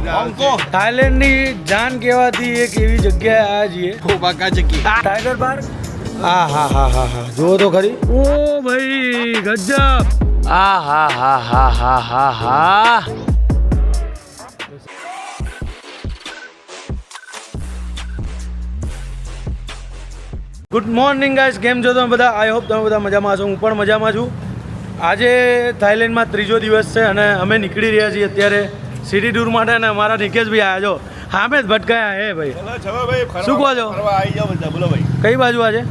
થાઈલેન્ડની જાન કહેવાતી એક એવી જગ્યાએ આ છીએ ટાઈગર પાર્ક. હા જુઓ તો ખરી. ઓ ભાઈ ગજબ. હા. ગુડ મોર્નિંગ ગાઈસ, કેમ છો તમે બધા? આઈ હોપ તમે બધા મજામાં હશો. હું પણ મજામાં છું. આજે થાઈલેન્ડમાં ત્રીજો દિવસ છે અને અમે નીકળી રહ્યા છીએ અત્યારે સિટી ટૂર માટે. અને અમારા નિકેશભાઈ આવ્યા છો હામે જ ભટકાયા હે ભાઈ. શું કહો છો? બોલો ભાઈ, કઈ બાજુ આજે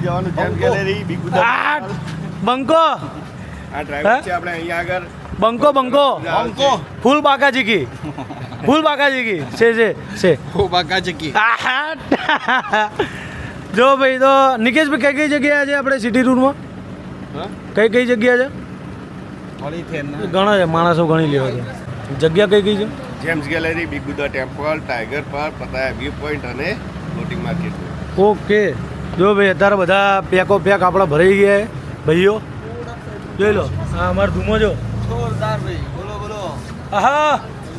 જવાનું જેમ્સ ગેલેરી બિગ બુદ્ધા. બંકો આ ડ્રાઈવર છે આપણે અહીંયા આગળ. બંકો ફૂલ બાકા ચીકી છે જો ભાઈ. તો નિકેશભાઈ કઈ જગ્યાએ છે આપણે સિટી ટૂરમાં? કઈ જગ્યા છે? ઘણા છે માણસો ગણી લેવા છે. જગ્યા કઈ છે? Gems gallery, big Buddha temple, tiger park, Pattaya view point અને ફ્લોટિંગ માર્કેટ. ઓકે. જો ભાઈ અત્યારે બધા પેક આપણા ભરાઈ ગયા ભાઈઓ. જોઈ લો. હા અમારો ધૂમો જો જોરદાર ભાઈ. બોલો. હા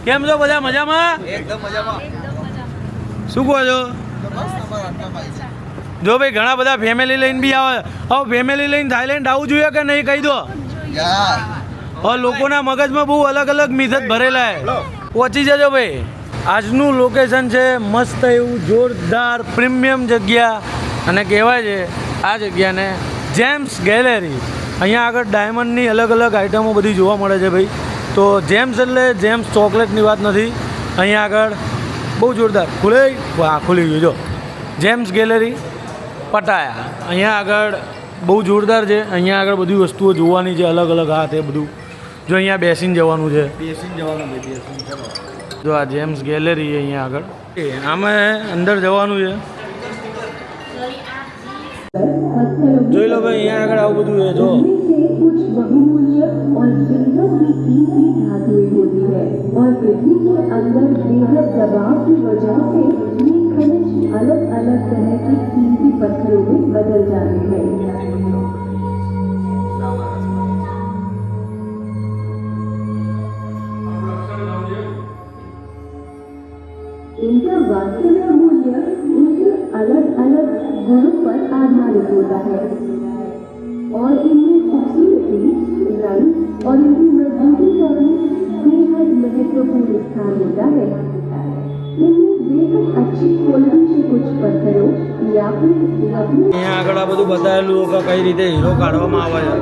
કેમ છો બધા? મજામાં? એકદમ મજામાં. શું કહો છો? જો ભાઈ ઘણા બધા ફેમિલી લઈને બી આવે. હવે ફેમિલી લઈને થાઈલેન્ડ આવવું જોઈએ કે નહીં કહી દો. હવે લોકોના મગજમાં બહુ અલગ મિથક ભરેલા છે. પહોંચી જજો ભાઈ. આજનું લોકેશન છે મસ્ત એવું જોરદાર પ્રીમિયમ જગ્યા અને કહેવાય છે આ જગ્યાને જેમ્સ ગેલેરી. અહીંયા આગળ ડાયમંડની અલગ આઇટમો બધી જોવા મળે છે ભાઈ. તો જેમ્સ એટલે જેમ્સ ચોકલેટની વાત નથી. અહીંયા આગળ બહુ જોરદાર ખુલી ગયું જો જેમ્સ ગેલેરી પટાયા. અહીંયા આગળ બહુ જોરદાર છે. અહીંયા આગળ બધી વસ્તુઓ જોવાની છે અલગ હા તે બધું. જો અહીંયા બેસીને જવાનું છે. જો આ જેમ્સ ગેલેરી અહીંયા આગળ આમે અંદર જવાનું છે. જોઈ લો ભાઈ અહીંયા આગળ આવું બધું છે. જો कुछ बहुमूल्य और दुर्लभ की कीमती धातुएं होती है और पृथ्वी के अंदर बेहद दबाव की वजह से ये खनिज अलग तरह के कीमती पत्थरों में बदल जाते हैं. इनका वास्तविक मूल्य इनके अलग गुणों पर आधारित होता है और इनमें खूबसूरती, रंग और इनकी मजबूती का भी बेहद महत्वपूर्ण स्थान होता है. इनमें बेहद अच्छी क्वालिटी के कुछ पत्थरों या फिर लकड़ी અહીંયા આગળ આ બધું બતાવેલું કે કઈ રીતે હીરો કાઢવામાં આવે છે.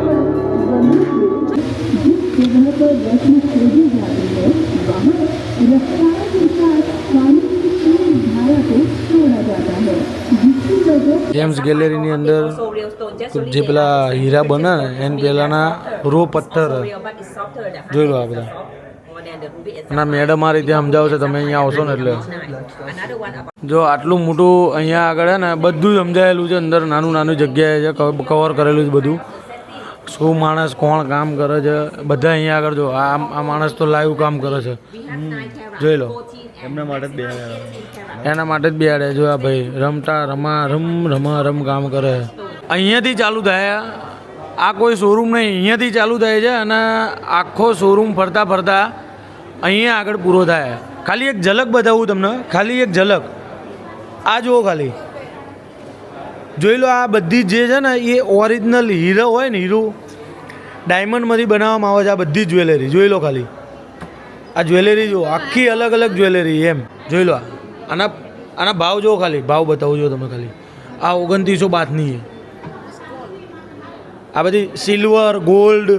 जिस जगह पर रत्न खोजी जाती है वहाँ रफ्तार के साथ पानी की तेज धारा को छोड़ा जाता है जिसकी वजह જેમ્સ ગેલેરીની અંદર જે પેલા હીરા બને ને એને પહેલાંના રો પથ્થર જોઈ લો આ બધા. અને મેડમ આ રીતે સમજાવો છો તમે અહીંયા આવશો ને એટલે. જો આટલું મોટું અહીંયા આગળ ને બધું સમજાયેલું છે. અંદર નાનું જગ્યાએ છે કવર કરેલું છે બધું. શું માણસ કોણ કામ કરે છે બધા અહીંયા આગળ જો. આ માણસ તો લાઈવ કામ કરે છે. જોઈ લો એના માટે જ બેહાડે. જો આ ભાઈ રમ કામ કરે. અહીંયાથી ચાલુ થાય. આ કોઈ શોરૂમ નહીં, અહીંયાથી ચાલુ થાય છે અને આખો શોરૂમ ફરતા અહીંયા આગળ પૂરો થાય. ખાલી એક ઝલક બતાવું તમને, ખાલી એક ઝલક. આ જુઓ ખાલી જોઈ લો. આ બધી જે છે ને એ ઓરિજિનલ હીરો હોય ને, હીરો ડાયમંડમાંથી બનાવવામાં આવે છે આ બધી જ્વેલરી. જોઈ લો ખાલી આ જ્વેલરી જુઓ, આખી અલગ જ્વેલરી એમ. જોઈ લો આના ભાવ જુઓ, ખાલી ભાવ બતાવું જો તમે ખાલી. આ 2900 બાથની છે. આ બધી સિલ્વર ગોલ્ડ.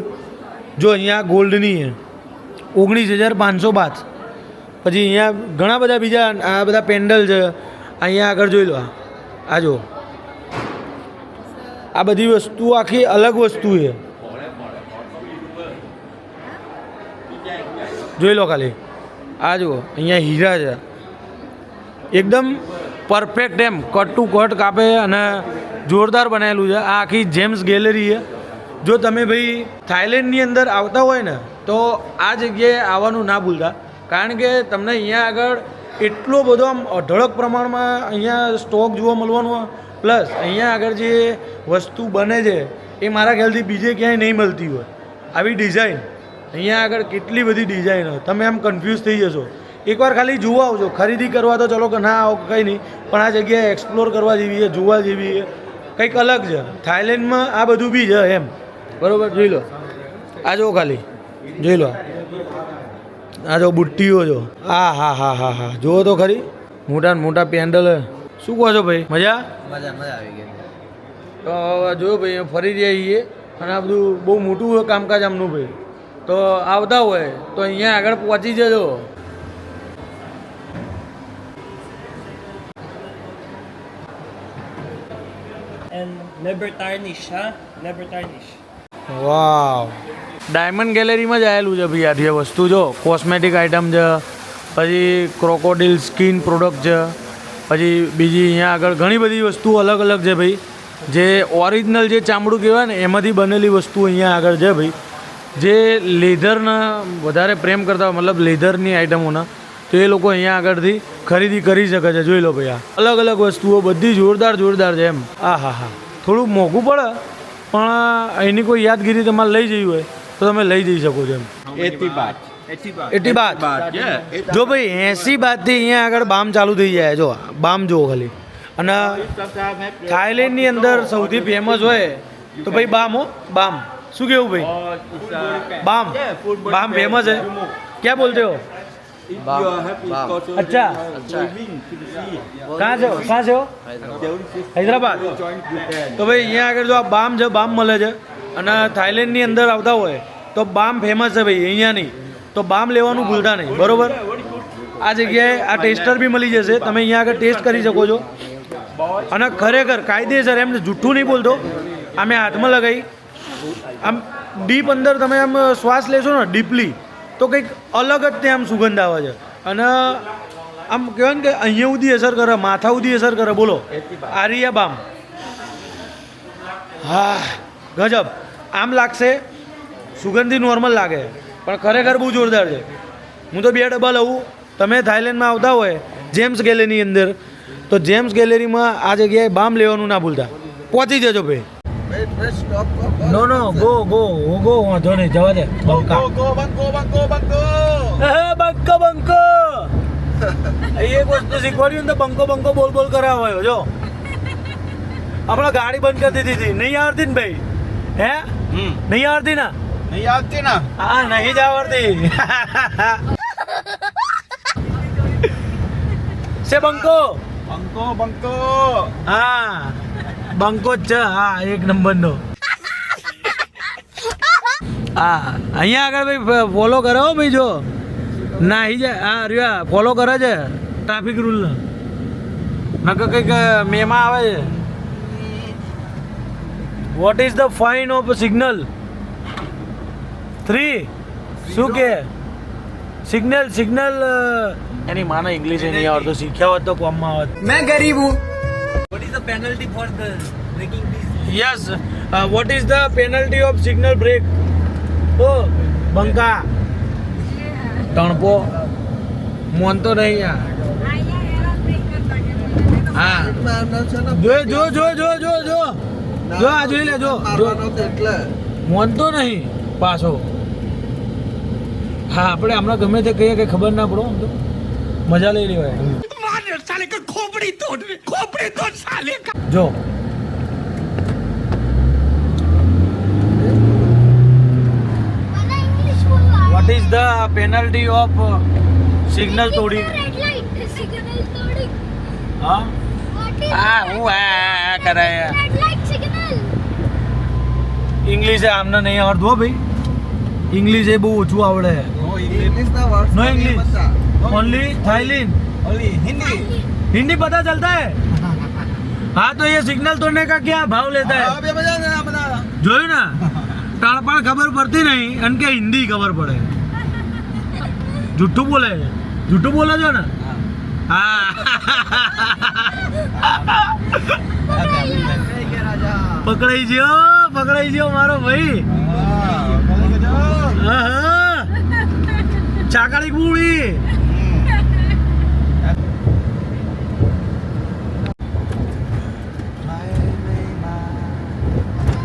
જો અહીંયા ગોલ્ડની છે 19,500 બાથ. પછી અહીંયા ઘણા બધા બીજા આ બધા પેન્ડલ છે. અહીંયા આગળ જોઈ લો આ જો આ બધી વસ્તુ આખી અલગ વસ્તુ છે. જોઈ લો ખાલી આ જુઓ અહીંયા હીરા છે એકદમ પરફેક્ટ એમ કટ ટુ કટ કાપે અને જોરદાર બનાવેલું છે. આ આખી જેમ્સ ગેલેરી છે. જો તમે ભાઈ થાઈલેન્ડની અંદર આવતા હોય ને તો આ જગ્યાએ આવવાનું ના ભૂલતા. કારણ કે તમને અહીંયા આગળ એટલો બધો આમ અઢળક પ્રમાણમાં અહીંયા સ્ટોક જોવા મળવાનો. પ્લસ અહીંયા આગળ જે વસ્તુ બને છે એ મારા ખ્યાલથી બીજે ક્યાંય નહીં મળતી હોય આવી ડિઝાઇન. અહીંયા આગળ કેટલી બધી ડિઝાઇન હોય તમે આમ કન્ફ્યુઝ થઈ જશો એકવાર ખાલી જોવા આવજો. ખરીદી કરવા તો ચલો કે ના આવો કંઈ નહીં, પણ આ જગ્યાએ એક્સપ્લોર કરવા જેવી છે, જોવા જેવી છે, કંઈક અલગ છે. થાઈલેન્ડમાં આ બધું બી છે એમ, બરાબર. જોઈ લો, આ જો ખાલી જોઈ લો, આ જો બુટ્ટીઓ જો, હા હા હા હા હા, જુઓ તો ખરી, મોટા ને મોટા પેન્ડલ. શું કહો છો ભાઈ, મજા? મજા આવી ગઈ. તો જોયો ભાઈ ફરી જઈએ છીએ, અને આ બધું બહુ મોટું કામકાજ આમનું ભાઈ. તો આવતા હોય તો અહીંયા આગળ પહોંચી જજો. And never tarnish, huh? Never tarnish. Vav, diamond ગેલેરીમાં જ આવેલું છે ભાઈ. આ જે વસ્તુ જો કોસ્મેટિક આઇટમ છે, પછી ક્રોકોડિલ સ્કિન પ્રોડક્ટ છે, પછી બીજી અહીંયા આગળ ઘણી બધી વસ્તુઓ અલગ અલગ છે ભાઈ. જે ઓરિજિનલ જે ચામડું કહેવાય ને એમાંથી બનેલી વસ્તુ અહીંયા આગળ છે ભાઈ. જે લેધરના વધારે પ્રેમ કરતા હોય, મતલબ લેધરની આઇટમોના, તો એ લોકો અહીંયા આગળથી ખરીદી કરી શકે છે. જોઈ લો ભાઈ, આ અલગ અલગ વસ્તુઓ બધી જોરદાર છે એમ. હા હા હા, થોડું મોંઘું પડે, પણ અહીંની કોઈ યાદગીરી તમારે લઈ જવી હોય તો તમે લઈ જઈ શકો છો એમ. 80 બાત. જો ભાઈ 80 બાતથી અહીંયા આગળ બામ ચાલુ થઈ જાય. જો બામ જુઓ ખાલી. અને થાઈલેન્ડની અંદર સૌથી ફેમસ હોય તો ભાઈ બામ. હો બામ, શું કેવું ભાઈ? બામ ફેમસ है. क्या बोलते हो? अच्छा, कहाँ से हो? હૈદરાબાદ. તો ભાઈ અહીંયા આગળ જો આ બામ છે, બામ મળે છે. અને થાઈલેન્ડની અંદર આવતા હોય તો બામ ફેમસ છે ભાઈ અહીંયાની. તો બામ લેવાનું ભૂલતા નહીં, બરોબર. આ જગ્યાએ આ ટેસ્ટર બી મળી જશે, તમે અહીંયા આગળ ટેસ્ટ કરી શકો છો. અને ખરેખર કાયદેસર, એમ જૂઠું નહીં બોલતો, આ મેં હાથમાં લગાવી, આમ ડીપ અંદર તમે આમ શ્વાસ લેશો ને ડીપલી, તો કંઈક અલગ જ ત્યાં આમ સુગંધ આવે છે. અને આમ કહેવાય ને કે અહીંયા સુધી અસર કરે, માથા સુધી અસર કરે. બોલો, આરિયા બામ. હા, ગજબ. આમ લાગશે, સુગંધી નોર્મલ લાગે, પણ ખરેખર બહુ જોરદાર છે. હું તો 2 ડબ્બા લઉં. તમે થાઈલેન્ડમાં આવતા હોય જેમ્સ ગેલેરીની અંદર, તો જેમ્સ ગેલેરીમાં આ જગ્યાએ બામ લેવાનું ના ભૂલતા. પહોંચી જજો ભાઈ. નો ગો વાંધો નહીં, જવા દે. બંકો એક વસ્તુ શીખવાડ્યું ને તો બંકો બોલ કરાવ્યો. જો આપણે ગાડી બંધ કરી દીધી હતી, નહીં આવડતી ને ભાઈ? હે, નહીં આવડતી ને? હા, નહીં જ આવડતી. છે બંકો. હા, બંકો જ છે. હા, 1 નંબરનો. હા, અહીંયા આગળ ભાઈ ફોલો કરો ભાઈ. જો નાહી જાય. હા, રહ્યા ફોલો કરે છે ટ્રાફિક રૂલ. નકર કંઈક મેમાં આવે છે. Vote is the fine of signal? 3. શું કે સિગ્નલ એની માને ઇંગ્લિશ નહીં આવડતું, શીખ્યા હોત તો કોમમાં આવત. मैं गरीब हूँ. What is the penalty for the breaking this? Yes, what is the penalty of signal break? ઓ બંકા તણપો મોન તો નહીં યાર. હા, જો આ જોઈ લે. જો મોન તો નહીં પાછો. હા, આપણે હમણાં ગમે તે કહીએ કે ખબર ના પડો, તો મજા લઈ લેવાય. જો vote is the penalty of signal તોડી? હા, હું આ કરાય. ઇંગ્લિશ આમને નહીં આવડતું હો ભાઈ. ઇંગ્લિશ એ બહુ ઓછું આવડે. No English, only Thailand, Hindi पता चलता है. हाँ, तो ये सिग्नल तोड़ने का क्या भाव लेता है? જોયું ને, તાળપાળ ખબર પડતી નહીં અને કે હિન્દી ખબર પડે. જૂઠું બોલે છો ને? હા. પકડાઈ ગયો મારો ભાઈ. ચાકાળી પૂળી.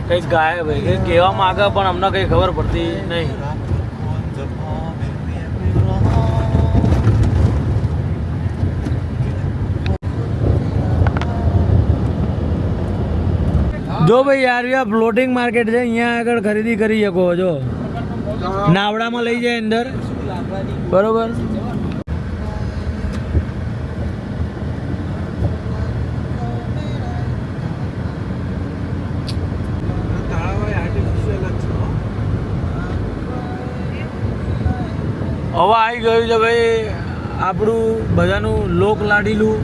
કઈ ગાય ભાઈ, કઈ કહેવા માંગે પણ અમને કઈ ખબર પડતી નહીં. જો ભાઈ યાર ફ્લોટિંગ માર્કેટ છે, અહીંયા આગળ ખરીદી કરી શકો જો, નાવડામાં લઈ જાય અંદર, બરોબર. હવે આવી ગયું છે ભાઈ આપણું બધાનું લોક લાડીલું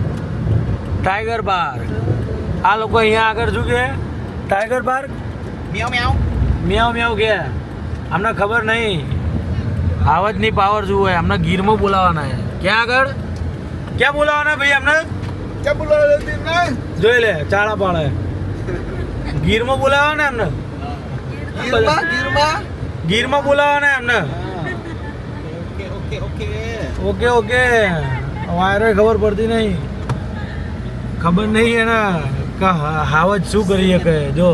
ટાઈગર પાર્ક. આ લોકો અહીંયા આગળ શું કે ટાઈગર પાર્ક મિયાવ મિયાવ કે અમને ખબર નહીં આવજની પાવર શું હોય, અમને ગીરમાં બોલાવાના છે. ક્યાં આગળ ક્યાં બોલાવાના ભાઈ અમને? ક્યાં બોલાવે જોઈ લે ચાળા પાડે ગીરમાં બોલાવાના એમને, ગીરમાં બોલાવાના એમને. ઓકે ઓકે વાયરે ખબર પડતી નહીં, ખબર નહીં એના હાવજ શું કરી શકે. જો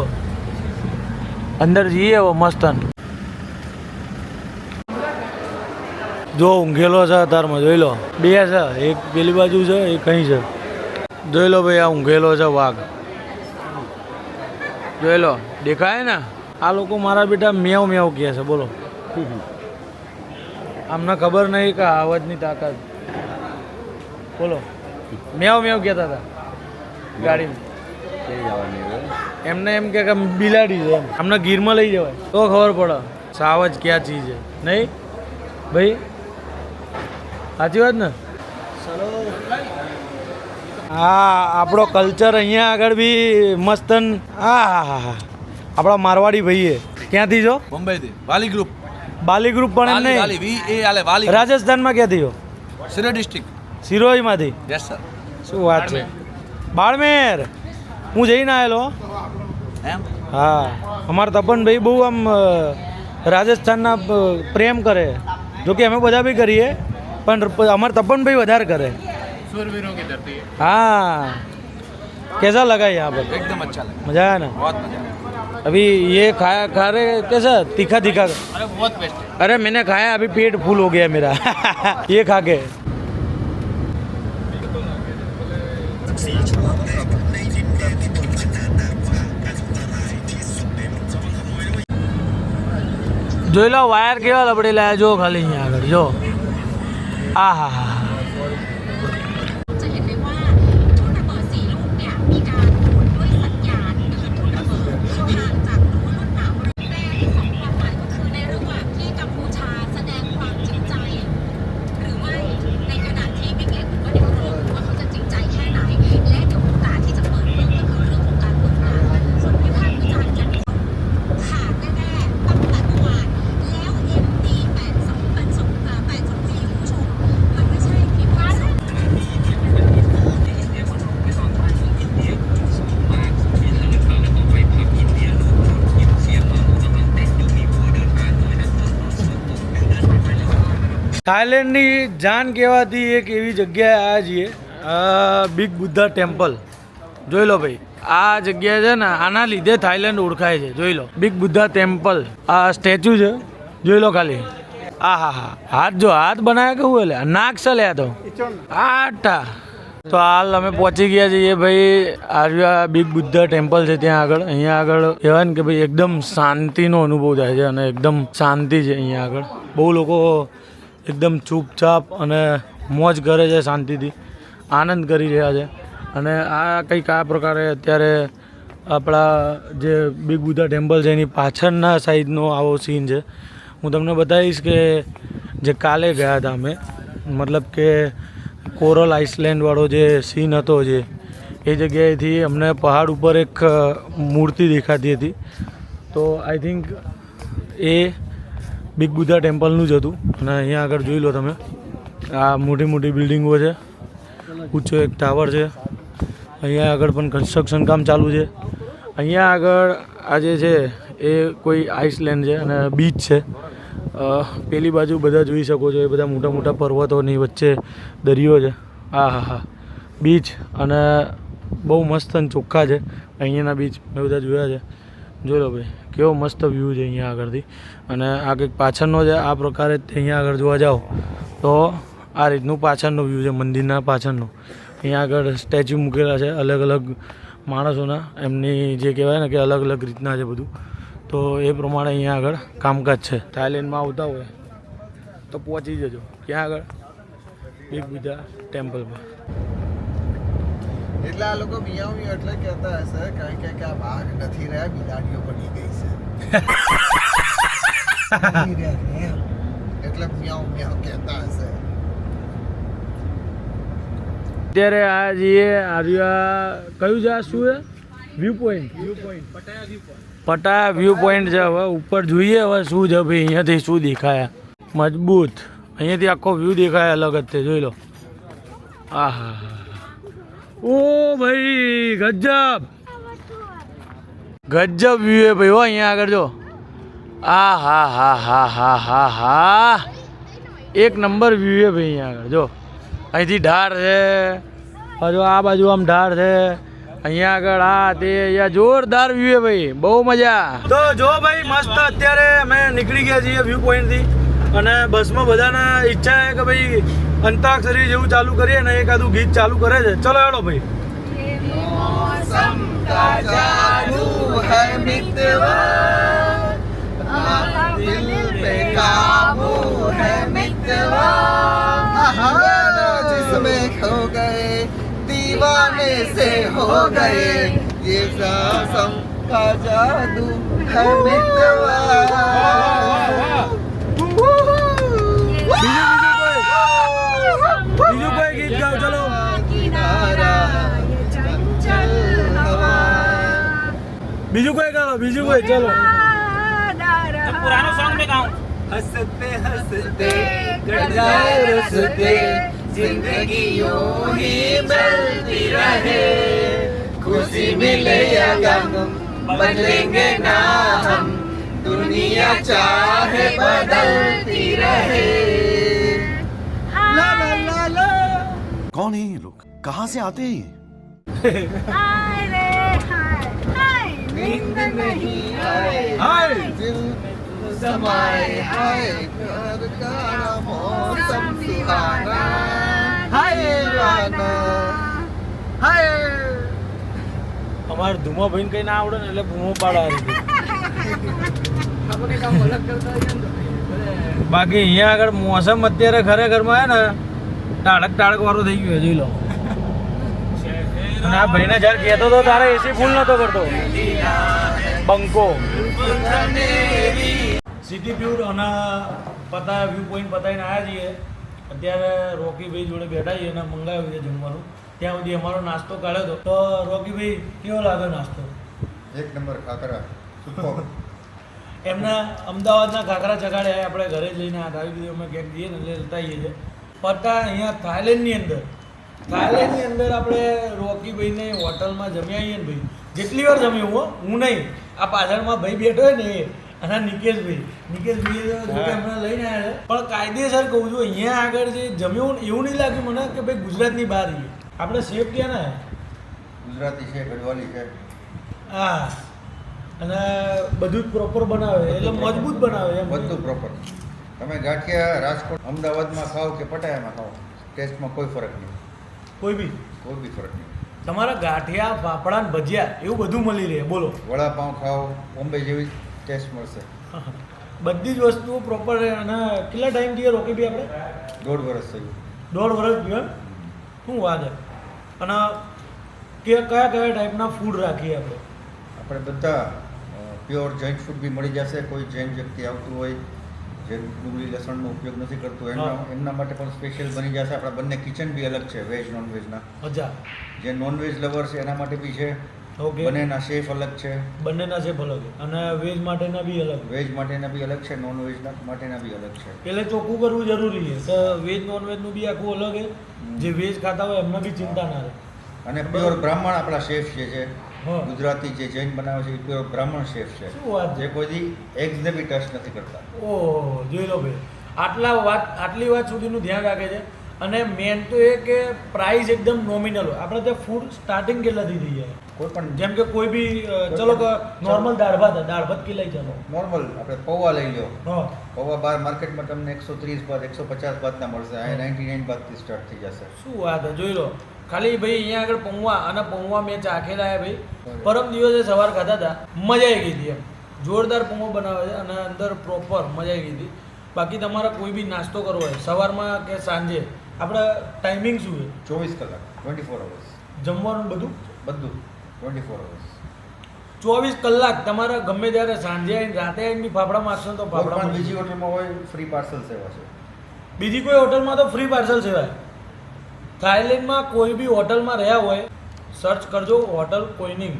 અંદર જઈએ મસ્તન જો ઊંઘેલો છે અત્યારમાં, જોઈ લો. બે છે, એક પેલી બાજુ છે, એક અહીં છે. જોઈ લો ભાઈ આ ઊંઘેલો છે વાઘ, જોઈ લો દેખાય ને. આ લોકો મારા બેટા મેવ મેવ કહે છે, બોલો. અમને ખબર નહીં કે અવાજની તાકાત, બોલો. મેવ મેવ કહેતા હતા ગાડીમાં, એમને એમ કે બિલાડી છે, અમને ગીરમાં લઈ જવાય તો ખબર પડે સાવજ ક્યાં ચીજ છે. નહીં ભાઈ સાચી વાત ને. હા આપણો કલ્ચર અહીંયા આગળ બી મસ્તન. હા હા હા હા આપણા મારવાડી ભાઈએ ક્યાંથી છો? મુંબઈથી વાલી ગ્રુપ. બાલી ગ્રુપ પણ એમ નહીં, રાજસ્થાનમાં ક્યાંથી છો? સિરોહી ડિસ્ટ્રિક્ટ. સિરોહીમાંથી? Yes sir. શું વાત છે. બાળમેર હું જઈને આવેલો. એમ? હા અમારા તપનભાઈ બહુ આમ રાજસ્થાનના પ્રેમ કરે, જોકે અમે બધા બી કરીએ પણ અમારા તપનભાઈ વધારે કરે. हाँ कैसा लगा यहाँ पर? एकदम अच्छा लगा, मजा आया ना? बहुत मजा आया. अभी ये खा रहे कैसा तीखा तीखा? अरे बहुत बेस्ट है. अरे मैंने खाया अभी पेट फूल हो गया मेरा ये खा के. જોઈ લો વાયર કેવા લબડેલા જો ખાલી અહીંયા આગળ જો. આ હા હા થાઈલેન્ડની જાન કહેવાતી એક એવી જગ્યાએ આવ્યા છીએ, બિગ બુદ્ધા ટેમ્પલ. જોઈ લો ભાઈ આ જગ્યા છે ને આના લીધે થાઈલેન્ડ ઓળખાય છે. જોઈ લો બિગ બુદ્ધા ટેમ્પલ, આ સ્ટેચ્યુ છે જોઈ લો ખાલી. આ હા હા હાથ જો હાથ બનાવ્યા કેવું એટલે નાક છે લે તો આટા. તો હાલ અમે પહોંચી ગયા છીએ ભાઈ આ બિગ બુદ્ધા ટેમ્પલ છે ત્યાં આગળ. અહીંયા આગળ કહેવાય ને કે ભાઈ એકદમ શાંતિનો અનુભવ થાય છે અને એકદમ શાંતિ છે અહીંયા આગળ. બહુ લોકો એકદમ ચૂપચાપ અને મોજ કરે છે, શાંતિથી આનંદ કરી રહ્યા છે. અને આ કંઈક આ પ્રકારે અત્યારે આપણા જે બિગ બુદ્ધા ટેમ્પલ છે એની પાછળના સાઈડનો આવો સીન છે. હું તમને બતાવીશ કે જે કાલે ગયા હતા અમે, મતલબ કે કોરલ આઇસલેન્ડવાળો જે સીન હતો જે એ જગ્યાએથી અમને પહાડ ઉપર એક મૂર્તિ દેખાતી હતી. તો I think a big Buddha ટેમ્પલનું જ હતું. અને અહીંયા આગળ જોઈ લો તમે આ મોટી મોટી બિલ્ડિંગો છે, ઊંચો એક ટાવર છે. અહીંયા આગળ પણ કન્સ્ટ્રક્શન કામ ચાલુ છે. અહીંયા આગળ આ જે છે એ કોઈ આઇસલેન્ડ છે અને બીચ છે. પેલી બાજુ બધા જોઈ શકો છો એ બધા મોટા મોટા પર્વતોની વચ્ચે દરિયો છે. હા હા હા બીચ અને બહુ મસ્ત અને ચોખ્ખા છે અહીંયાના બીચ, મેં બધા જોયા છે. જોઈ લો ભાઈ કેવો મસ્ત વ્યૂ છે અહીંયા આગળથી. અને આ કંઈક પાછળનો છે આ પ્રકારે અહીંયા આગળ જોવા જાઓ તો આ રીતનું પાછળનો વ્યૂ છે મંદિરના પાછળનો. અહીંયા આગળ સ્ટેચ્યુ મૂકેલા છે અલગ અલગ માણસોના એમની જે કહેવાય ને કે અલગ અલગ રીતના છે બધું, તો એ પ્રમાણે અહીંયા આગળ કામકાજ છે. થાઈલેન્ડમાં આવતા હોય તો પહોંચી જજો ક્યાં આગળ બિગ બુદ્ધા ટેમ્પલમાં. એટલે આ લોકો મિયાઉ મિયાઉ એટલે કહેતા હશે કારણ કે આ વાઘ નથી રહ્યા, બિલાડીઓ બની ગઈ છે એટલે મિયાઉ મિયાઉ કહેતા હશે. અત્યારે આ જઈએ આર્યા કયું છે, આ શું છે? View point. Pattaya view point છે. હવે ઉપર જોઈએ હવે શું છે ભાઈ, અહીંયાથી શું દેખાય મજબૂત. અહીંયાથી આખો વ્યૂ દેખાય અલગ જ છે, જોઈ લો. આહા ઓ ભાઈ ગજબ ગજબ વ્યૂ હે ભાઈ હો અહીંયા આગળ જો. આ હા હા હા હા હા હા એક નંબર વ્યૂ હે ભાઈ અહીંયા આગળ જો. અહીંથી ઢાર છે, પાછો આ બાજુ આમ ઢાર છે, અહીંયા આગળ આ તે અહીંયા જોરદાર વ્યૂ હે ભાઈ, બહુ મજા. તો જો ભાઈ મસ્ત અત્યારે અમે નીકળી ગયા છીએ વ્યૂ પોઈન્ટથી અને બસમાં બધાને ઈચ્છા છે કે ભાઈ અંતાક્ષરી જેવું ચાલુ કરીએ ને એકાદું ગીત ચાલુ કરે છે. ચલો હેડો ભાઈ. जिसमें खो गए दीवाने से हो गए ये मौसम का जादू है બીજું કોઈ ગીત ગાઓ ચલો. બીજું કોઈ ગાઓ, બીજું કોઈ ચલો. पुराना सॉन्ग में गाऊं. हंसते हंसते कट जाए रस्ते जिंदगी यूं ही मिलती रहे खुशी मिले या गम बदलेंगे ना हम दुनिया चाहे बदलती रहे. ला ला ला ला. कौन है ये लोग, कहाँ से आते हैं नींद नहीं आए હાય दिल समाए हाय प्यार का मौसम सुहाना हाय दीवाना हाय. અમારે ધુમા ભાઈને કઈ ના આવડે ને એટલે બૂમો પાડા. બાકી અહીંયા આગળ મોસમ અત્યારે ખરેખરમાં હે ને ટાળક ટાળક વાળો થઈ ગયો જોઈ લો. અને આ ભાઈને જ્યારે કહેતો તો તારે એસી ફૂલ નતો કરતો બંકો. સિટી પ્યુર અને પતા વ્યૂ પોઈન્ટ પતાવીને આવ્યા છીએ. અત્યારે રોકીભાઈ જોડે બેઠા છીએ અને મંગાવ્યું છે જમવાનું. ત્યાં સુધી અમારો નાસ્તો કાઢ્યો હતો. તો રોકીભાઈ કેવો લાગ્યો નાસ્તો? એક નંબર ખાખરા સુપર. એમના અમદાવાદના ખાખરા ચગાડ્યા આપણે ઘરે જ લઈને આવી દીધું. અમે ક્યાંક જઈએ ને એટલે લેતા આવીએ છીએ. પતા અહીંયા થાઈલેન્ડની અંદર આપણે રોકીભાઈને હોટલમાં જમ્યા આવીએ ને ભાઈ. જેટલી વાર જમ્યું હું નહીં, આ પાછળમાં ભાઈ બેઠો હોય ને એ અને નિકેશભાઈ જોકે હમણાં લઈને આવ્યા છે. પણ કાયદેસર કહું છું અહીંયા આગળ જે જમ્યું એવું નહીં લાગ્યું મને કે ભાઈ ગુજરાતની બહાર રહીએ. આપણે સેફ ક્યાં ને ગુજરાતી છે, ગઢવાલી છે. હા, અને બધું જ પ્રોપર બનાવે એટલે મજબૂત બનાવે એમ. બધું પ્રોપર. તમે ગાંઠિયા રાજકોટ અમદાવાદમાં ખાઓ કે પટાયામાં ખાઓ, ટેસ્ટમાં કોઈ ફરક નહીં. કોઈ બી ફરક નહીં. તમારા ગાંઠિયા ફાફડા ને ભજીયા એવું બધું મળી રહે. બોલો, વડાપાઉં ખાઓ, બોમ્બે જેવી ટેસ્ટ મળશે. બધી જ વસ્તુઓ પ્રોપર રહે. અને કેટલા ટાઈમ થયો રોકી બી આપણે? 1.5 વર્ષ થયું. 1.5 વર્ષ થયું એમ? શું વાત છે. અને કયા ટાઈપના ફૂડ રાખીએ આપણે? આપણે બધા પ્યોર જૈન ફૂડ બી મળી જશે. કોઈ જૈન વ્યક્તિ આવતું હોય જે ડુંગળી લસણનો ઉપયોગ નથી કરતું એમના માટે પણ સ્પેશિયલ બની જશે. આપણા બંને કિચન બી અલગ છે, વેજ નોનવેજના. અચ્છા. જે નોનવેજ લવર છે એના માટે બી છે. ઓકે. બંનેના શેફ અલગ છે. બંનેના શેફ અલગ અને વેજ માટેના બી અલગ. વેજ માટેના બી અલગ છે, નોનવેજના માટેના બી અલગ છે. એટલે ચોખ્ખું કરવું જરૂરી છે તો વેજ નોનવેજનું બી આખું અલગ છે. જે વેજ ખાતા હોય એમને બી ચિંતા ના રહે. અને પ્યોર બ્રાહ્મણ આપણા શેફ છે. હા. ગુજરાતી જે જૈન બનાવે છે એ પ્યોર બ્રાહ્મણ શેફ છે. શું વાત છે. જે કોઈ દી એગ્સને બી ટચ નથી કરતા. ઓહો, જોઈ લો ભાઈ. આટલી વાત સુધીનું ધ્યાન રાખે છે. અને મેન તો એ કે પ્રાઇસ એકદમ નોમિનલ હોય. આપણે ત્યાં ફૂડ સ્ટાર્ટિંગ કેટલાથી થઈ જાય? કોઈ પણ જેમ કે કોઈ બી ચલો કે નોર્મલ દાળ ભાત કેટલાય ચાલો નોર્મલ આપણે પૌવા લઈ લો. હા, પૌવા બહાર માર્કેટમાં તમને 130 બાદ 150 બાદના મળશે. આ 99 બાદથી સ્ટાર્ટ થઈ જશે. શું વાત છે. જોઈ લો ખાલી ભાઈ અહીંયા આગળ પૌવા અને પૌવા મેં ચાખેલા છે ભાઈ. પરમ દિવસે સવાર ખાધા હતા, મજા આવી ગઈ હતી એમ. જોરદાર પૌવા બનાવે છે અને અંદર પ્રોપર મજા આવી ગઈ હતી. બાકી તમારે કોઈ બી નાસ્તો કરવો હોય સવારમાં કે સાંજે, આપણે ટાઈમિંગ શું છે? 24 કલાક 24 hours જમવાનું બધું 24 hours. 24 કલાક તમારે ગમે ત્યારે સાંજે આવીને રાતે આવીને બી ફાફડા મારશો તો કોઈ ફાફડા પણ મળી બીજી હોટલમાં હોય ફ્રી પાર્સલ સેવા છે. બીજી કોઈ હોટલમાં તો ફ્રી પાર્સલ સેવાય. થાઈલેન્ડમાં કોઈ બી હોટલમાં રહ્યા હોય, સર્ચ કરજો હોટલ કોઈનિંગ,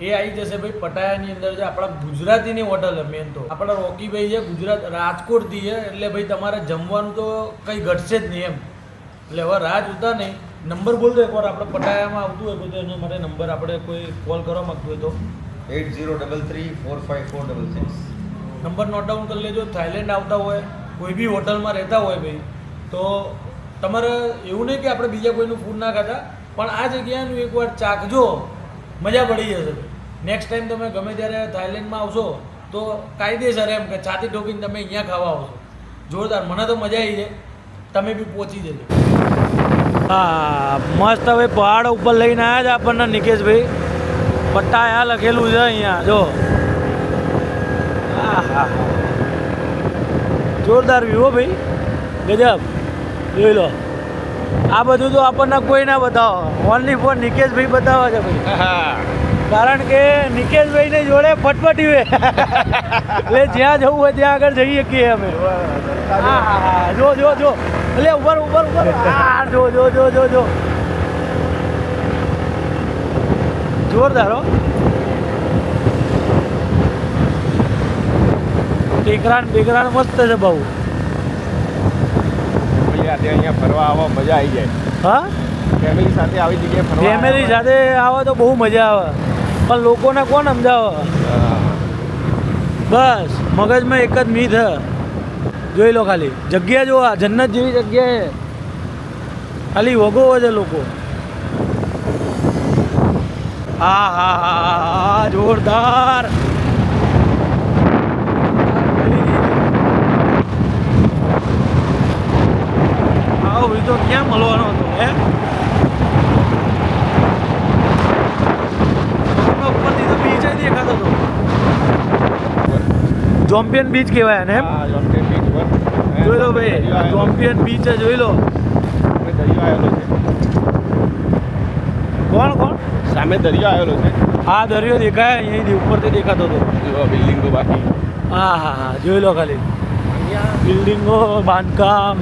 એ આવી જશે ભાઈ. પટાયાની અંદર જે આપણા ગુજરાતીની હોટલ છે મેન તો આપણા રોકીભાઈ છે, ગુજરાત રાજકોટથી છે, એટલે ભાઈ તમારે જમવાનું તો કંઈ ઘટશે જ નહીં એમ. એટલે હવે રાહ જોતા નહીં. નંબર બોલતો એકવાર આપણે પટાયામાં આવતું હોય કોઈ તો એના માટે નંબર આપણે કોઈ કોલ કરવા માગતું હોય તો 8033454666. નંબર નોટ ડાઉન કરી લેજો. થાઈલેન્ડ આવતા હોય, કોઈ બી હોટલમાં રહેતા હોય ભાઈ, તો તમારે એવું નહીં કે આપણે બીજા કોઈનું ફૂડ ના ખાતા, પણ આ જગ્યાનું એકવાર ચાખજો, મજા પડી જશે. નેક્સ્ટ ટાઈમ તમે ગમે ત્યારે થાઈલેન્ડમાં આવશો તો કાયદેસર એમ કે છાતી ઠોકીને તમે અહીંયા ખાવા આવશો. જોરદાર, મને તો મજા આવી છે. તમે બી પહોંચી જજો. હા, મસ્ત હવે પહાડ ઉપર લઈને આવ્યા છે આપણને નિકેશભાઈ. પટ્ટાયા લખેલું છે અહીંયા જો. હા હા, જોરદાર વ્યૂ ભાઈ, ગજબ. જોઈ લો, આ બધું તો આપણને કોઈ ના બતાવો, ઓનલી ફોર નિકેશભાઈ બતાવે છે ભાઈ. કારણ કે નિકેશભાઈને જોડે ફટફટી હોય એટલે જ્યાં જવું હોય ત્યાં આગળ જઈ શકીએ અમે. હા હા હા, જો જો જો, એટલે ઉપર ઉપર ઉપર, હા જો જો જો જો જો, જોરદાર હો. ટેકરાન મસ્ત છે બહુ. અહીંયા ફરવા આવો, મજા આવી જાય. હા, ફેમિલી સાથે આવી જગ્યાએ ફરવા ફેમિલી સાથે આવો તો બહુ મજા આવે, પણ લોકોને કોણ સમજાવે? બસ મગજમાં એક જ મીત છે. જોઈ લો ખાલી જગ્યા જો, આ જન્નત જેવી જગ્યાએ ખાલી વગોવે છે લોકો. હા હા હા, જોરદાર. આવો ભાઈ તો ક્યાં મળવાનો હતો હે? ઉપરથી તો બીચ જ દેખાતો હતો. જોમ્પિયન બીચ કહેવાય ને એમ? જોઈ લો ભાઈ, જોમ્પિયન બીચ છે, જોઈ લો. કોણ કોણ? સામે દરિયો આવેલો છે. હા, દરિયો દેખાય અહીંયાથી ઉપરથી દેખાતો હતો. બિલ્ડિંગો બાકી. હા હા હા, જોઈ લો ખાલી બિલ્ડિંગો, બાંધકામ.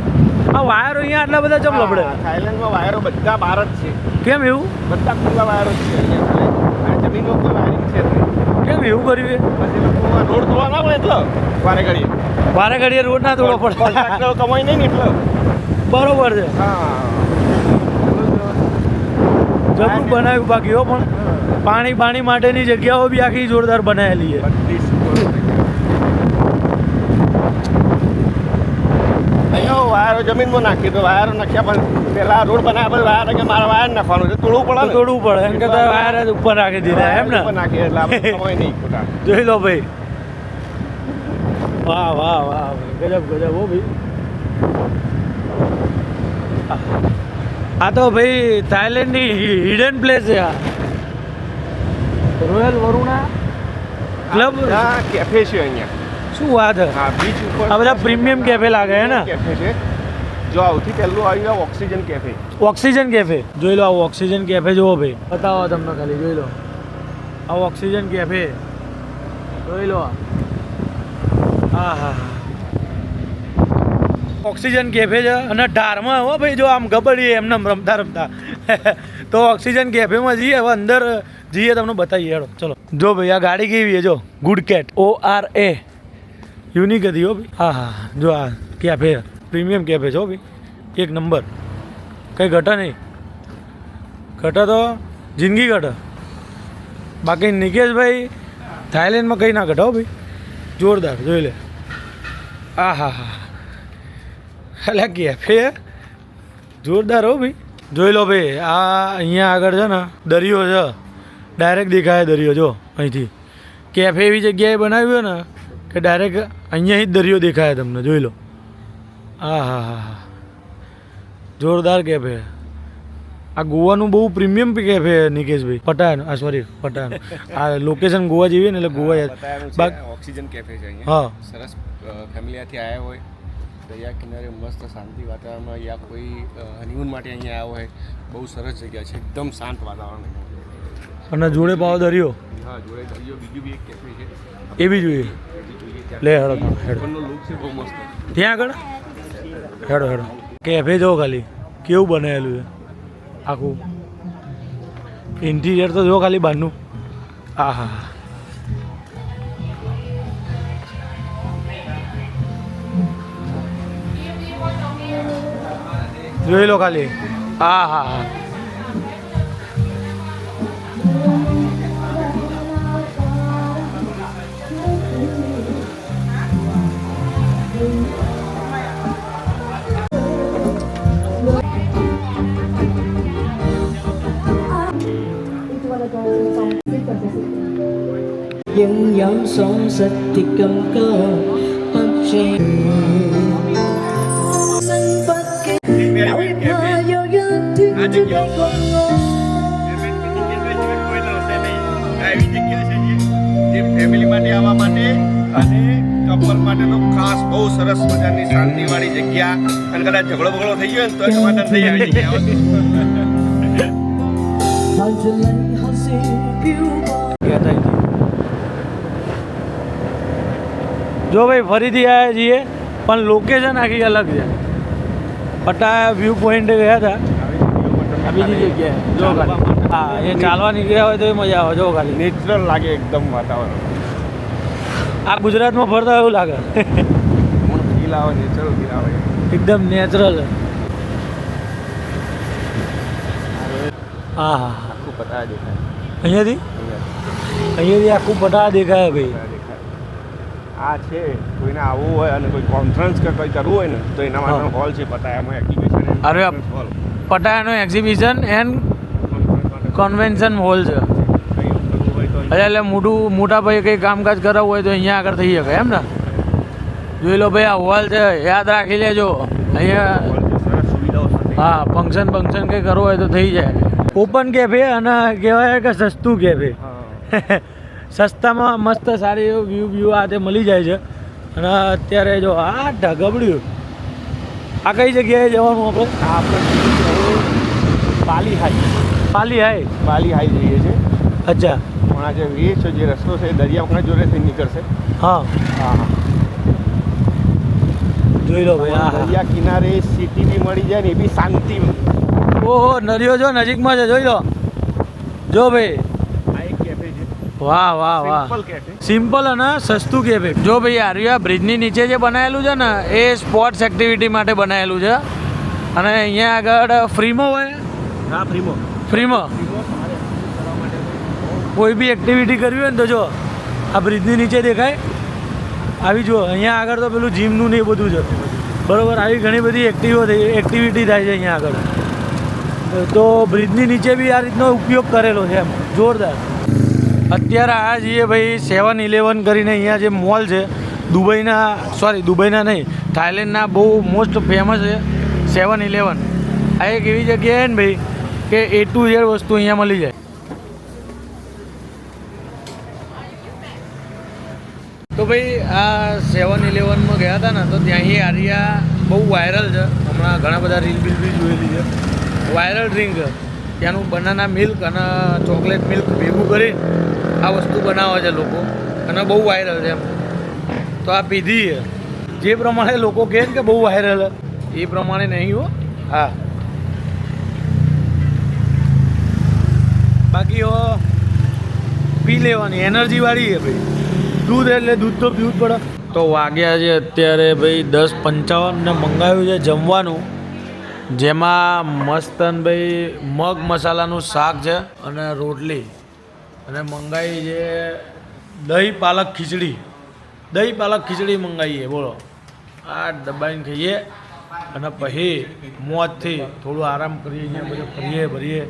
આ વાયરો અહીંયા આટલા બધા ચમ લબડે? થાઈલેન્ડમાં વાયરો બધા બહાર જ છે. કેમ એવું? બધા ખુલ્લા વાયરો જ છે અહીંયા. જમીનમાં કોઈ વાયરિંગ છે જ નહીં. કેમ એવું કર્યું છે? પછી લોકો રોડ ધોવા ના પડે એટલે વારે ઘડીએ. વારે ઘડીએ રોડ ના તોડવો પડે. કોન્ટ્રાક્ટર કમાય નહીં ને એટલે. બરોબર છે, હા, જબરું બનાવ્યું બાકી હો. પણ પાણી માટેની જગ્યાઓ બી આખી જોરદાર બનાવેલી છે. બધી સુવિધાઓ થઈ ગઈ. અહીંયા વાયરો જમીનમાં નાખી તો વાયરો નાખ્યા પણ પેલા રોડ બનાવ્યા પછી વાયર કે મારે વાયર નાખવાનું છે, તોડવું પડે ને. તોડવું પડે એમ કરતા વાયર જ ઉપર રાખી દીધા એમ ને? ઉપર નાખીએ એટલે આપણે કમાય નહીં ખોટા. જોઈ લો ભાઈ, વાહ વાહ વાહ, ગજબ ગજબ હો ભાઈ. આ તો ભાઈ થાઈલેન્ડની હિડન પ્લેસ છે આ. રોયલ વરુણા ક્લબ આ કેફે છે અહીંયા. શું વાત છે? હા, બીચ ઉપર આ બધા પ્રીમિયમ કેફે લાગે હે ને? કેફે છે. જો સૌથી પહેલું આવ્યું ઓક્સિજન કેફે. ઓક્સિજન કેફે જોઈ લો. આ ઓક્સિજન કેફે જુઓ ભાઈ, બતાવો તમને ખાલી. જોઈ લો આ ઓક્સિજન કેફે, જોઈ લો. હા હા, ઓક્સિજન કેફે છે અને ઢારમાં હો ભાઈ, જો આમ ગબડીએ એમને રમતા રમતા તો ઓક્સિજન કેફેમાં જઈએ. હવે અંદર જઈએ, તમને બતાવીએ. હેડો ચલો. જો ભાઈ આ ગાડી કેવી છે જો, ગુડ કેટ ORA, યુનિક હતી હો ભાઈ. હા હા, જો આ કેફે પ્રીમિયમ કેફે છે હો ભાઈ, એક નંબર. કંઈ ઘટે નહીં, ઘટે તો જિંદગી ઘટે. બાકી નિકેશભાઈ થાઈલેન્ડમાં કંઈ ના ઘટે હો ભાઈ, જોરદાર. જોઈ લે. હા હા હા, એટલે કેફે જોરદાર હો ભાઈ. જોઈ લો ભાઈ, આ અહીંયા આગળ છે ને દરિયો છે, ડાયરેક્ટ દેખાય દરિયો. જો અહીંથી કેફે એવી જગ્યાએ બનાવ્યું ને કે ડાયરેક્ટ અહીંયાથી જ દરિયો દેખાય તમને. જોઈ લો. હા હા હા હા, જોરદાર કેફે. આ ગોવાનું બહુ પ્રીમિયમ કેફે નિકેશભાઈ. પટાયન, આ સોરી પટાયન. આ લોકેશન ગોવા જેવી ને એટલે ગોવા યાદ. ઓક્સિજન કેફે છે અહીંયા. હા સરસ ફેમિલીથી આવ્યા હોય દરિયા કિનારે મસ્ત શાંતિ વાતાવરણમાં યા કોઈ હનીમૂન માટે અહીંયા આવ્યો હોય બહુ સરસ જગ્યા છે એકદમ શાંત વાતાવરણ. અને જોડે પાવ દરિયો હા જોડે દરિયો બીજું બી એક કેફે છે એ બી જોઈએ. લે હેડો હેડો ઉપરનો લુક છે બહુ મસ્ત. ત્યાં આગળ હેડો હેડો. કેફે જો ખાલી કેવું બનાવેલું છે આખું ઇન્ટિરિયર તો જો ખાલી બહારનું. આ હા જોઈ લો ખાલી. હા હા હા những dòng sóng giật thì cầm cơ bắt che xanh bắt cái đảo em thơ vô dân thương cho cái con ngô આવી જગ્યા છે જે ફેમિલી માટે આવવા માટે અને કપલ માટે તો ખાસ બહુ સરસ મજાની શાંતિવાળી જગ્યા અને કદાચ ઝઘડો બગડો થઈ ગયો ને તો સમાધાન થઈ આવી જગ્યા mang cho lấy họ xin phiêu bờ જો ભાઈ ફરીથી આવ્યા છીએ પણ લોકેશન આખી અલગ છે. પટાયા વ્યૂ પોઈન્ટ ગયા હતા આ બીજી જગ્યાએ જો ખાલી. હા એ ચાલવા નીકળ્યા હોય તો એ મજા આવે જો ખાલી. નેચરલ લાગે એકદમ વાતાવરણ આ ગુજરાતમાં ફરતા એવું લાગે ફીલ આવે નેચરલ ફીલ આવે એકદમ નેચરલ. હા હા આખું પતા દેખાય અહીંયાથી આખું પટા દેખાય ભાઈ. આ છે કોઈને આવવું હોય અને કોઈ કોન્ફરન્સ કે કંઈ કરવું હોય ને તો એના માટે હોલ છે પતાયામાં એક્ઝિબિશન અરે હોલ પટાયાનો એક્ઝિબિશન એન્ડ કન્વેન્શન હોલ છે. એટલે મોટા ભાઈ કંઈ કામકાજ કરાવવું હોય તો અહીંયા આગળ થઈ શકે એમ ને. જોઈ લો ભાઈ આ હોલ છે યાદ રાખી લેજો અહીંયા. સરસ સુવિધાઓ સાથે હા ફંક્શન કંઈ કરવું હોય તો થઈ જાય. ઓપન કેફે અને કહેવાય કે સસ્તું કેફે. સસ્તામાં મસ્ત સારી વ્યૂ આ તે મળી જાય છે. અને અત્યારે જો આ ઢગબડ્યું આ કઈ જગ્યાએ જવાનું આપણે પાલી હાઈ પાલી હાઈ જઈએ છે અચ્છા પણ આ જે વે છે જે રસ્તો છે દરિયા જોડેથી નીકળશે હા હા જોઈ લો ભાઈ. હા દરિયા કિનારે સિટી બી મળી જાય ને એ બી શાંતિ. ઓહો નદીઓ જો નજીકમાં છે જોઈ લો જો ભાઈ. આ એક કેફે છે વાહ વાહ વાહ સિમ્પલ કેફે સિમ્પલ અને સસ્તું કેફે. જો ભાઈ આર્યા બ્રિજની નીચે જે બનાવેલું છે ને એ સ્પોર્ટ્સ એક્ટિવિટી માટે બનાવેલું છે અને અહીંયા આગળ ફ્રીમાં હોય. હા ફ્રીમાં કોઈ બી એક્ટિવિટી કરવી હોય ને તો જો આ બ્રિજની નીચે દેખાય આવી જો અહીંયા આગળ તો પેલું જીમનું ને એ બધું છે બરાબર. આવી ઘણી બધી એક્ટિવિટી થાય છે અહીંયા આગળ. તો બ્રિજની નીચે બી આ રીતનો ઉપયોગ કરેલો છે એમ જોરદાર. અત્યારે આ જઈએ ભાઈ 7-11 કરીને અહીંયા જે મોલ છે દુબઈના નહીં થાઈલેન્ડના બહુ મોસ્ટ ફેમસ છે 7-11. આ એક એવી જગ્યાએ ને ભાઈ કે A to Z વસ્તુ અહીંયા મળી જાય. તો ભાઈ આ 7-11માં ગયા હતા ને તો ત્યાંથી આર્યા બહુ વાયરલ છે હમણાં. ઘણા બધા રીલ બી જોયેલી છે. વાયરલ ડ્રિંક ત્યાંનું બનાના મિલ્ક અને ચોકલેટ મિલ્ક ભેગું કરી આ વસ્તુ બનાવે છે લોકો અને બહુ વાયરલ છે એમ. તો આ પીધી છે જે પ્રમાણે લોકો કહે કે બહુ વાયરલ એ પ્રમાણે નહીં હો. હા બાકી પી લેવાની એનર્જીવાળી છે ભાઈ. દૂધ એટલે દૂધ તો પીવું જ પડે. તો વાગ્યા છે અત્યારે ભાઈ 10:55 ને મંગાવ્યું છે જમવાનું જેમાં મસ્તન ભાઈ મગ મસાલાનું શાક છે અને રોટલી અને મંગાવી છે દહીં પાલક ખીચડી મંગાવીએ બોલો. આ દબાઈને ખાઈએ અને પછી મોજથી થોડું આરામ કરીએ અહીંયા બધું ફરીએ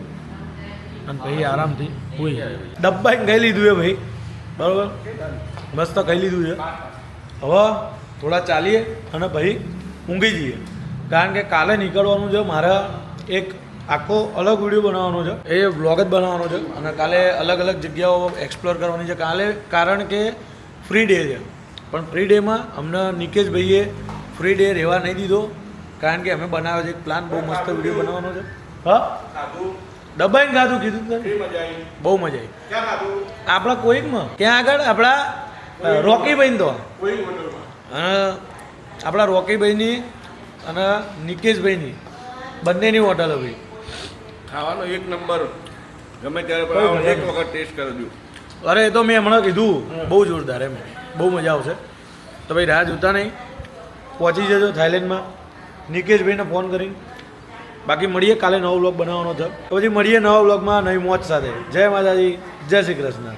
અને પછી આરામથી હોઈએ. દબાઈને ખાઈ લીધું છે ભાઈ બરાબર મસ્ત ખાઈ લીધું છે. હવે થોડા ચાલીએ અને પછી ઊંઘી જઈએ કારણ કે કાલે નીકળવાનું છે મારે એક આખો અલગ વિડીયો બનાવવાનો છે, એ વ્લોગ જ બનાવવાનો છે અને કાલે અલગ અલગ જગ્યાઓ એક્સપ્લોર કરવાની છે કાલે, કારણ કે ફ્રી ડે છે. પણ ફ્રી ડેમાં અમને નિકેશભાઈએ ફ્રી ડે રહેવા નહીં દીધો, કારણ કે અમે બનાવ્યો છે એક પ્લાન, બહુ મસ્ત વિડીયો બનાવવાનો છે. હા દબાઈને ખાધું કીધું તને, બહુ મજા આવી. આપણા કોઈકમાં ક્યાં આગળ આપણા રોકીભાઈ તો અને આપણા રોકીભાઈની અને નિકેશભાઈની બંનેની હોટલ હતી. ખાવાનો એક નંબર, ગમે ત્યારે બનાવો, એક વખત ટેસ્ટ કરજો. અરે એ તો મેં હમણાં કીધું બહુ જોરદાર, એમ બહુ મજા આવશે. તો ભાઈ રાહ જોતા નહીં, પહોંચી જજો થાઈલેન્ડમાં નિકેશભાઈને ફોન કરીને. બાકી મળીએ કાલે નવો વ્લોગ બનાવવાનો છે, પછી મળીએ નવા વ્લોગમાં નવી મોજ સાથે. જય માતાજી, જય શ્રી કૃષ્ણ.